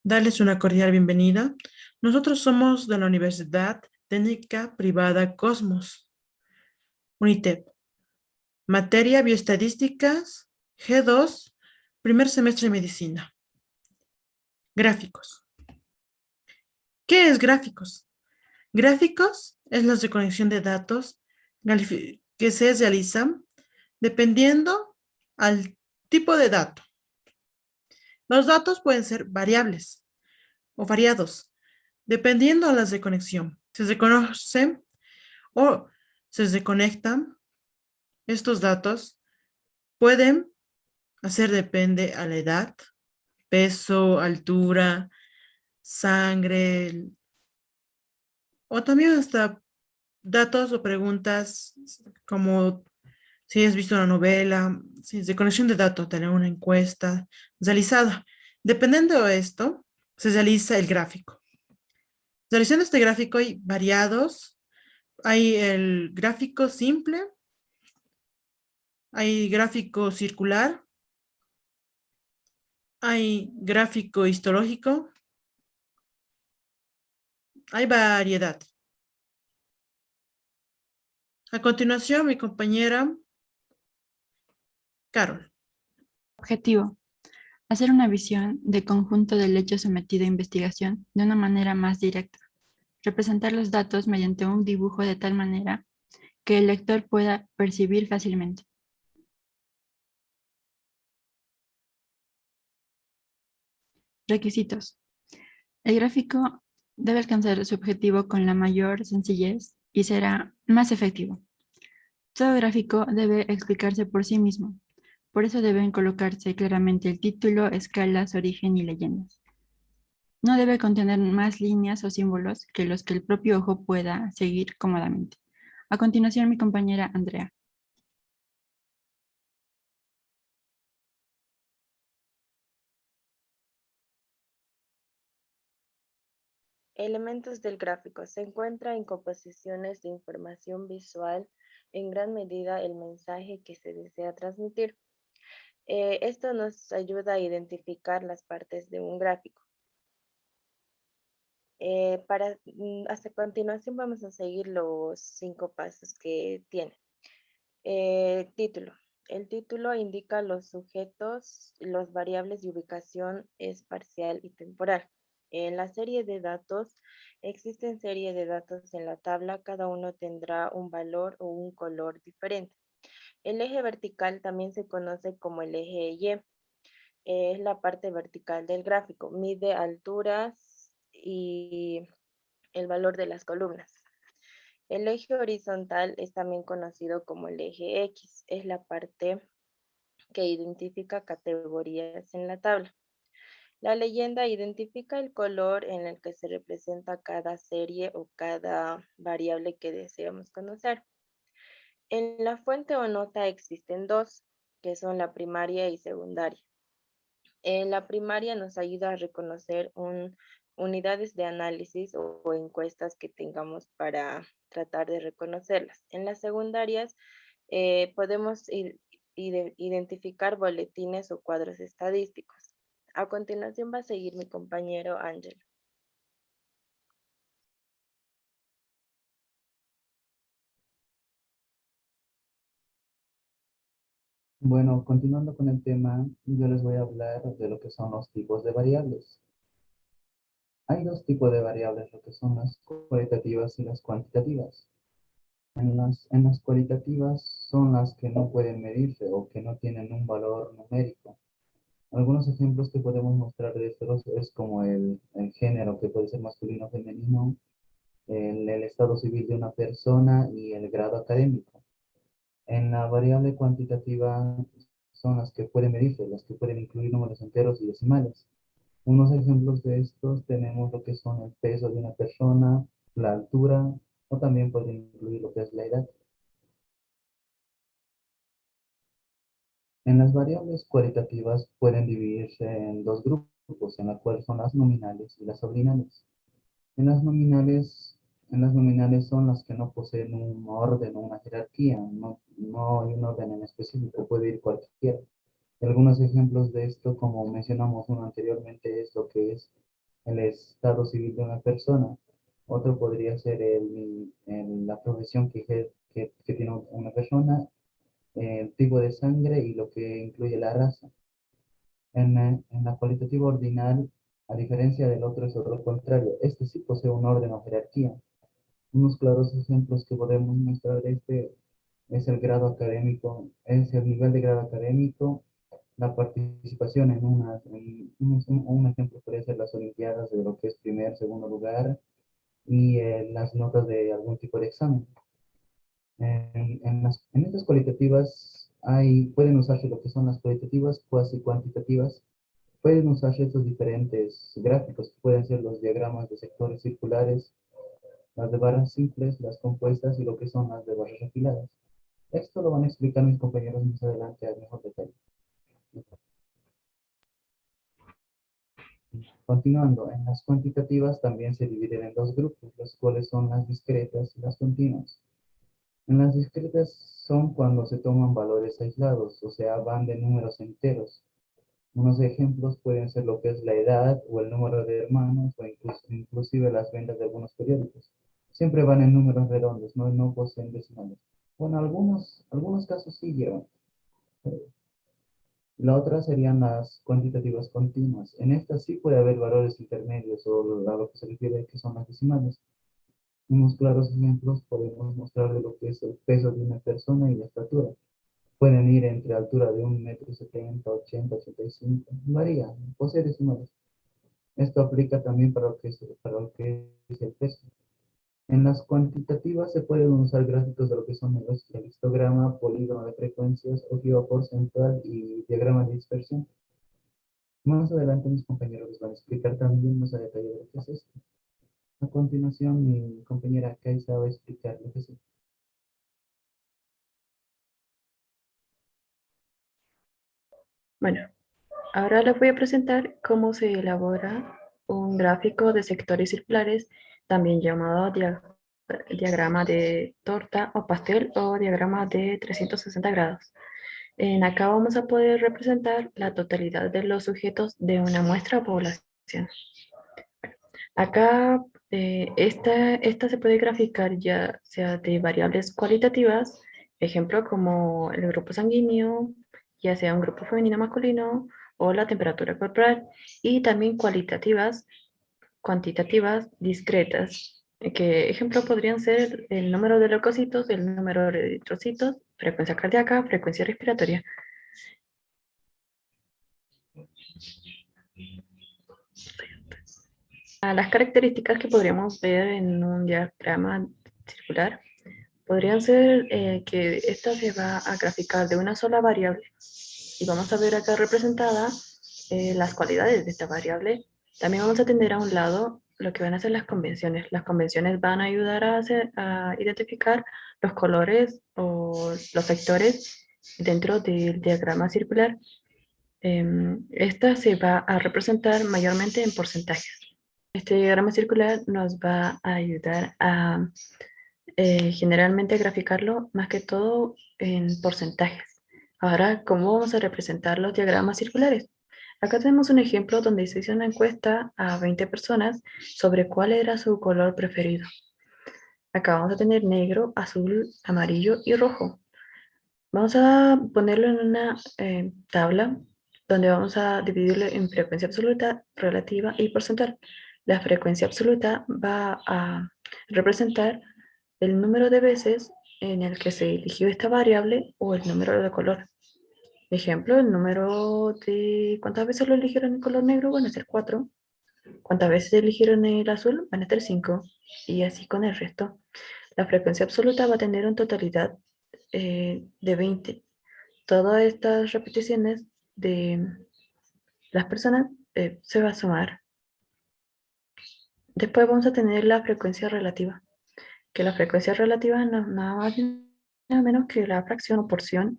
Darles una cordial bienvenida. Nosotros somos de la Universidad Técnica Privada Cosmos, UNITEP. Materia Bioestadísticas, G2, primer semestre de Medicina. Gráficos. ¿Qué es gráficos? Gráficos es la recolección de datos que se realizan dependiendo al tipo de dato. Los datos pueden ser variables o variados, dependiendo de la reconexión. Se reconocen o se desconectan. Estos datos pueden hacer depende a la edad, peso, altura, sangre, o también hasta datos o preguntas como si has visto una novela, si es de conexión de datos, tener una encuesta realizada. Dependiendo de esto, se realiza el gráfico. Realizando este gráfico hay variados. Hay el gráfico simple, hay gráfico circular, hay gráfico histológico, hay variedad. A continuación, mi compañera Carol. Objetivo: hacer una visión de conjunto del hecho sometido a investigación de una manera más directa. Representar los datos mediante un dibujo de tal manera que el lector pueda percibir fácilmente. Requisitos: el gráfico debe alcanzar su objetivo con la mayor sencillez y será más efectivo. Todo gráfico debe explicarse por sí mismo. Por eso deben colocarse claramente el título, escalas, origen y leyendas. No debe contener más líneas o símbolos que los que el propio ojo pueda seguir cómodamente. A continuación, mi compañera Andrea. Elementos del gráfico. Se encuentra en composiciones de información visual, en gran medida el mensaje que se desea transmitir. Esto nos ayuda a identificar las partes de un gráfico. Hasta continuación vamos a seguir los 5 pasos que tiene. Título. El título indica los sujetos, las variables de ubicación espacial y temporal. En la serie de datos, existen series de datos en la tabla, cada uno tendrá un valor o un color diferente. El eje vertical también se conoce como el eje Y. Es la parte vertical del gráfico, mide alturas y el valor de las columnas. El eje horizontal es también conocido como el eje X, es la parte que identifica categorías en la tabla. La leyenda identifica el color en el que se representa cada serie o cada variable que deseamos conocer. En la fuente o nota existen dos, que son la primaria y secundaria. La primaria nos ayuda a reconocer unidades de análisis o encuestas que tengamos para tratar de reconocerlas. En las secundarias podemos identificar boletines o cuadros estadísticos. A continuación va a seguir mi compañero Ángel. Bueno, continuando con el tema, yo les voy a hablar de lo que son los tipos de variables. Hay dos tipos de variables, lo que son las cualitativas y las cuantitativas. En las cualitativas son las que no pueden medirse o que no tienen un valor numérico. Algunos ejemplos que podemos mostrar de estos es como el género, que puede ser masculino o femenino, el estado civil de una persona y el grado académico. En la variable cuantitativa son las que pueden medirse, las que pueden incluir números enteros y decimales. Unos ejemplos de estos tenemos lo que son el peso de una persona, la altura, o también pueden incluir lo que es la edad. En las variables cualitativas pueden dividirse en dos grupos, en la cual son las nominales y las ordinales. En las nominales, en las nominales son las que no poseen un orden o una jerarquía, no hay un orden en específico, puede ir cualquiera. Algunos ejemplos de esto, como mencionamos uno anteriormente, es lo que es el estado civil de una persona. Otro podría ser la profesión que tiene una persona, el tipo de sangre y lo que incluye la raza. En la cualitativa ordinal, a diferencia del otro, es lo contrario. Este sí posee un orden o jerarquía. Unos claros ejemplos que podemos mostrar de este es el grado académico, es el nivel de grado académico, la participación un ejemplo podría ser las olimpiadas de lo que es primer, segundo lugar y las notas de algún tipo de examen. En estas cualitativas pueden usarse lo que son las cualitativas cuasi cuantitativas. Pueden usarse estos diferentes gráficos, que pueden ser los diagramas de sectores circulares, las de barras simples, las compuestas y lo que son las de barras afiladas. Esto lo van a explicar mis compañeros más adelante a mejor detalle. Continuando, en las cuantitativas también se dividen en dos grupos, los cuales son las discretas y las continuas. En las discretas son cuando se toman valores aislados, o sea, van de números enteros. Unos ejemplos pueden ser lo que es la edad o el número de hermanos o inclusive las ventas de algunos periódicos. Siempre van en números redondos, no poseen decimales. Bueno, algunos casos sí llevan. La otra serían las cuantitativas continuas. En estas sí puede haber valores intermedios o a lo que se refiere que son las decimales. Unos claros ejemplos podemos mostrar de lo que es el peso de una persona y la estatura. Pueden ir entre altura de 1,70 m, 80, 85, varía, posee decimales. Esto aplica también para lo que es el peso. En las cuantitativas se pueden usar gráficos de lo que son el histograma, polígono de frecuencias, ógiva porcentual y diagrama de dispersión. Más adelante mis compañeros les van a explicar también más a detalle de lo que es esto. A continuación mi compañera Kaisa va a explicar lo que es esto. Bueno, ahora les voy a presentar cómo se elabora un gráfico de sectores circulares, también llamado diagrama de torta o pastel o diagrama de 360 grados. Acá vamos a poder representar la totalidad de los sujetos de una muestra o población. Acá esta se puede graficar ya sea de variables cualitativas, ejemplo como el grupo sanguíneo, ya sea un grupo femenino masculino o la temperatura corporal, y también cualitativas, cuantitativas, discretas, que ejemplo podrían ser el número de leucocitos, el número de eritrocitos, frecuencia cardíaca, frecuencia respiratoria. Las características que podríamos ver en un diagrama circular podrían ser que esta se va a graficar de una sola variable. Y vamos a ver acá representada las cualidades de esta variable. También vamos a tener a un lado lo que van a ser las convenciones. Las convenciones van a ayudar a identificar los colores o los sectores dentro del diagrama circular. Esta se va a representar mayormente en porcentajes. Este diagrama circular nos va a ayudar a generalmente graficarlo más que todo en porcentajes. Ahora, ¿cómo vamos a representar los diagramas circulares? Acá tenemos un ejemplo donde se hizo una encuesta a 20 personas sobre cuál era su color preferido. Acá vamos a tener negro, azul, amarillo y rojo. Vamos a ponerlo en una tabla donde vamos a dividirlo en frecuencia absoluta, relativa y porcentual. La frecuencia absoluta va a representar el número de veces en el que se eligió esta variable o el número de color. Ejemplo, el número de cuántas veces lo eligieron en color negro van a ser 4. Cuántas veces eligieron el azul van a ser 5. Y así con el resto. La frecuencia absoluta va a tener una totalidad de 20. Todas estas repeticiones de las personas se va a sumar. Después vamos a tener la frecuencia relativa, que la frecuencia relativa no es nada más ni nada menos que la fracción o porción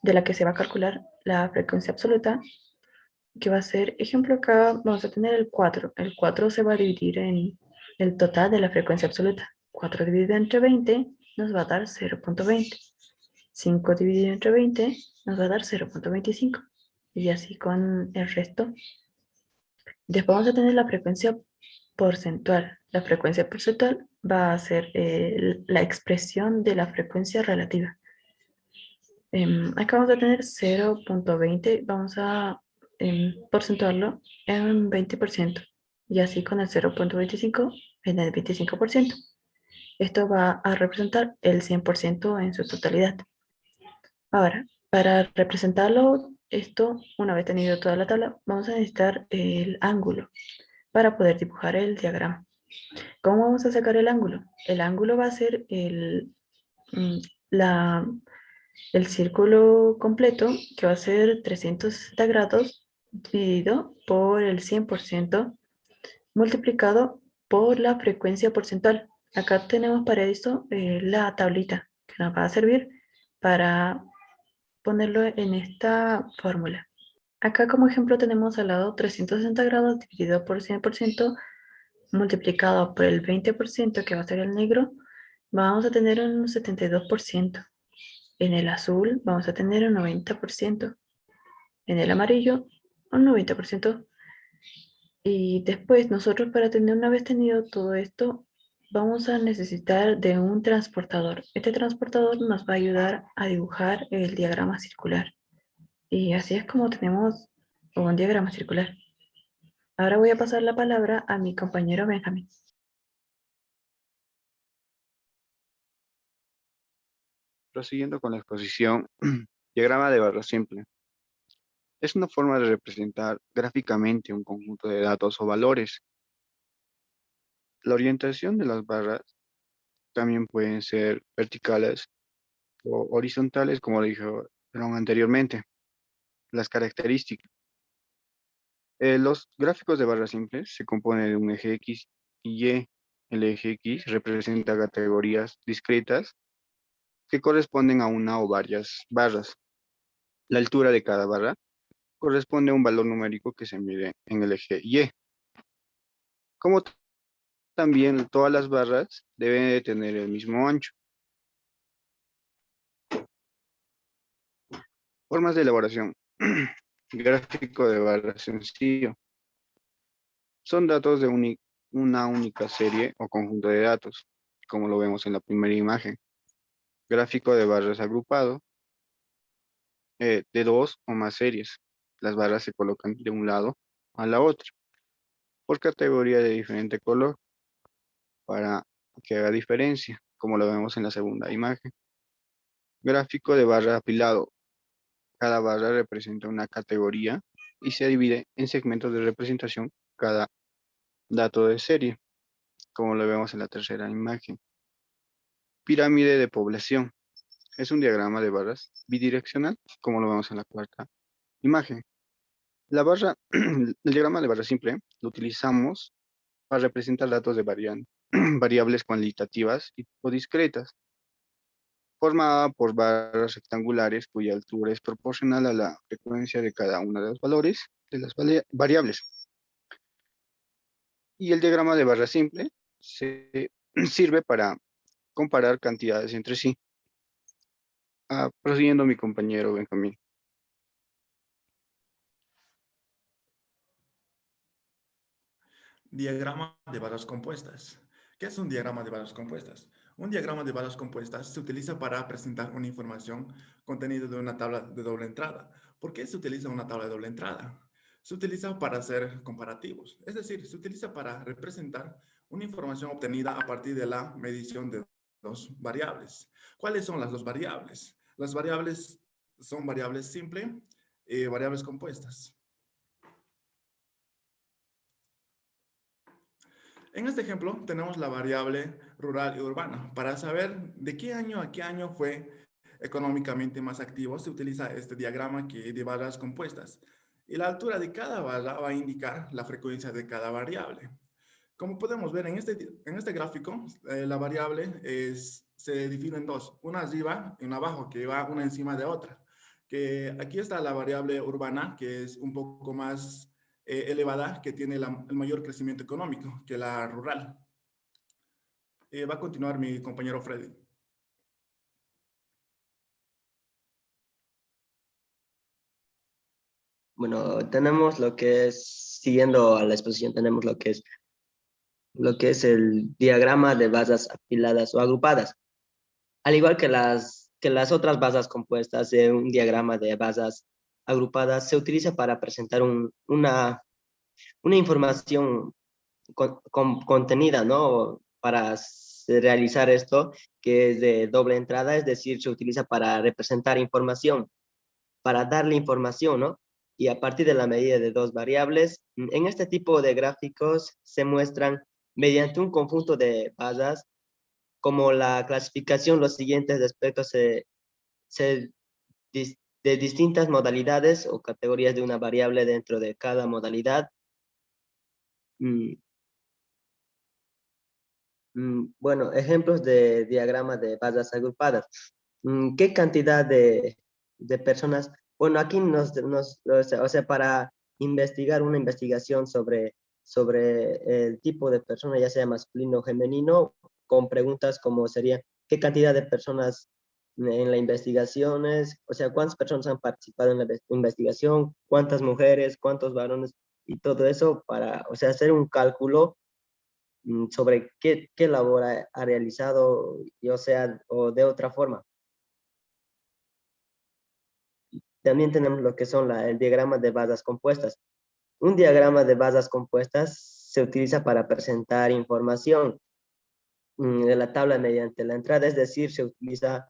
de la que se va a calcular la frecuencia absoluta, que va a ser, ejemplo acá vamos a tener el 4. El 4 se va a dividir en el total de la frecuencia absoluta. 4 dividido entre 20 nos va a dar 0.20. 5 dividido entre 20 nos va a dar 0.25. Y así con el resto. Después vamos a tener la frecuencia porcentual. La frecuencia porcentual va a ser la expresión de la frecuencia relativa. Acá vamos a tener 0.20, vamos a porcentuarlo en 20%, y así con el 0.25 en el 25%. Esto va a representar el 100% en su totalidad. Ahora, para representarlo, esto, una vez tenido toda la tabla, vamos a necesitar el ángulo para poder dibujar el diagrama. ¿Cómo vamos a sacar el ángulo? El ángulo va a ser el círculo completo, que va a ser 360 grados dividido por el 100% multiplicado por la frecuencia porcentual. Acá tenemos para esto la tablita que nos va a servir para ponerlo en esta fórmula. Acá como ejemplo tenemos al lado 360 grados dividido por 100% multiplicado por el 20%, que va a ser el negro, vamos a tener un 72%. En el azul vamos a tener un 90%. En el amarillo, un 90%. Y después nosotros, para tener, una vez tenido todo esto, vamos a necesitar de un transportador. Este transportador nos va a ayudar a dibujar el diagrama circular. Y así es como tenemos un diagrama circular. Ahora voy a pasar la palabra a mi compañero Benjamín. Prosiguiendo con la exposición, diagrama de barra simple. Es una forma de representar gráficamente un conjunto de datos o valores. La orientación de las barras también pueden ser verticales o horizontales, como lo dijeron anteriormente. Las características. Los gráficos de barras simples se componen de un eje X y Y. El eje X representa categorías discretas que corresponden a una o varias barras. La altura de cada barra corresponde a un valor numérico que se mide en el eje Y. Como también todas las barras deben de tener el mismo ancho. Formas de elaboración. Gráfico de barra sencillo. Son datos de una única serie o conjunto de datos, como lo vemos en la primera imagen. Gráfico de barras agrupado, de dos o más series. Las barras se colocan de un lado a la otra, por categoría de diferente color, para que haga diferencia, como lo vemos en la segunda imagen. Gráfico de barra apilado. Cada barra representa una categoría y se divide en segmentos de representación cada dato de serie, como lo vemos en la tercera imagen. Pirámide de población. Es un diagrama de barras bidireccional, como lo vemos en la cuarta imagen. La barra, el diagrama de barra simple lo utilizamos para representar datos de variables cuantitativas o discretas, formada por barras rectangulares cuya altura es proporcional a la frecuencia de cada uno de los valores de las variables. Y el diagrama de barra simple sirve para comparar cantidades entre sí. Prosiguiendo mi compañero Benjamín. Diagrama de barras compuestas. ¿Qué es un diagrama de barras compuestas? Un diagrama de barras compuestas se utiliza para presentar una información contenida de una tabla de doble entrada. ¿Por qué se utiliza una tabla de doble entrada? Se utiliza para hacer comparativos, es decir, se utiliza para representar una información obtenida a partir de la medición de dos variables. ¿Cuáles son las dos variables? Las variables son variables simples y variables compuestas. En este ejemplo tenemos la variable rural y urbana. Para saber de qué año a qué año fue económicamente más activo, se utiliza este diagrama que de barras compuestas. Y la altura de cada barra va a indicar la frecuencia de cada variable. Como podemos ver en este gráfico, la variable se divide en dos, una arriba y una abajo, que va una encima de otra. Que aquí está la variable urbana, que es un poco más elevada, que tiene el mayor crecimiento económico que la rural. Va a continuar mi compañero Freddy. Bueno, tenemos lo que es siguiendo a la exposición tenemos lo que es el diagrama de basas apiladas o agrupadas. Al igual que las otras basas compuestas de un diagrama de basas agrupadas, se utiliza para presentar una información contenida, ¿no? Para realizar esto, que es de doble entrada, es decir, se utiliza para representar información, para darle información, ¿no? Y a partir de la medida de dos variables, en este tipo de gráficos se muestran mediante un conjunto de basas, como la clasificación, los siguientes aspectos de distintas modalidades o categorías de una variable dentro de cada modalidad. Bueno, ejemplos de diagrama de basas agrupadas. ¿Qué cantidad de personas? Bueno, aquí o sea, para investigar una investigación sobre el tipo de persona, ya sea masculino o femenino, con preguntas como sería, ¿qué cantidad de personas en la investigación es? O sea, ¿cuántas personas han participado en la investigación? ¿Cuántas mujeres? ¿Cuántos varones? Y todo eso para, o sea, hacer un cálculo sobre qué labor ha realizado, y, o sea, o de otra forma. También tenemos lo que son el diagrama de basas compuestas. Un diagrama de basas compuestas se utiliza para presentar información de la tabla mediante la entrada, es decir, se utiliza,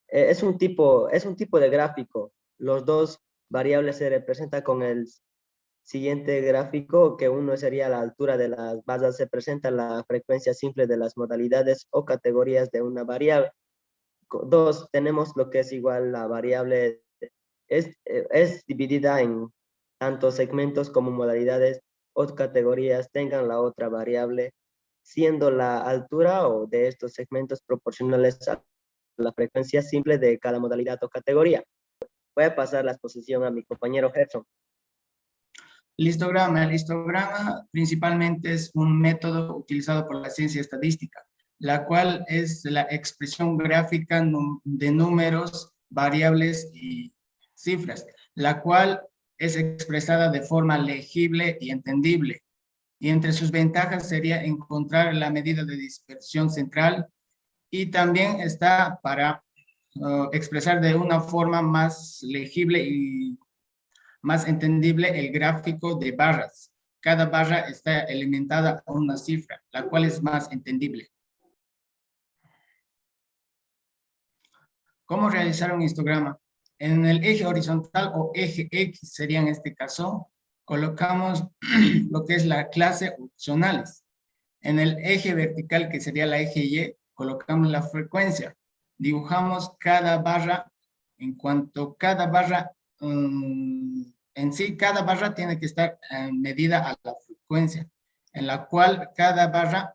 es un tipo de gráfico. Los dos variables se representan con el siguiente gráfico, que uno sería la altura de las basas, se presenta la frecuencia simple de las modalidades o categorías de una variable. Dos, tenemos lo que es igual la variable, es dividida en tantos segmentos como modalidades o categorías tengan la otra variable, siendo la altura o de estos segmentos proporcionales a la frecuencia simple de cada modalidad o categoría. Voy a pasar la exposición a mi compañero Gerson. Listograma. El histograma principalmente es un método utilizado por la ciencia estadística, la cual es la expresión gráfica de números, variables y cifras, la cual es expresada de forma legible y entendible. Y entre sus ventajas sería encontrar la medida de dispersión central, y también está para expresar de una forma más legible y más entendible el gráfico de barras. Cada barra está elementada a una cifra, la cual es más entendible. ¿Cómo realizar un histograma? En el eje horizontal o eje X sería en este caso, colocamos lo que es la clase opcionales. En el eje vertical, que sería la eje Y, colocamos la frecuencia. Dibujamos cada barra, en cuanto cada barra en sí, cada barra tiene que estar medida a la frecuencia, en la cual cada barra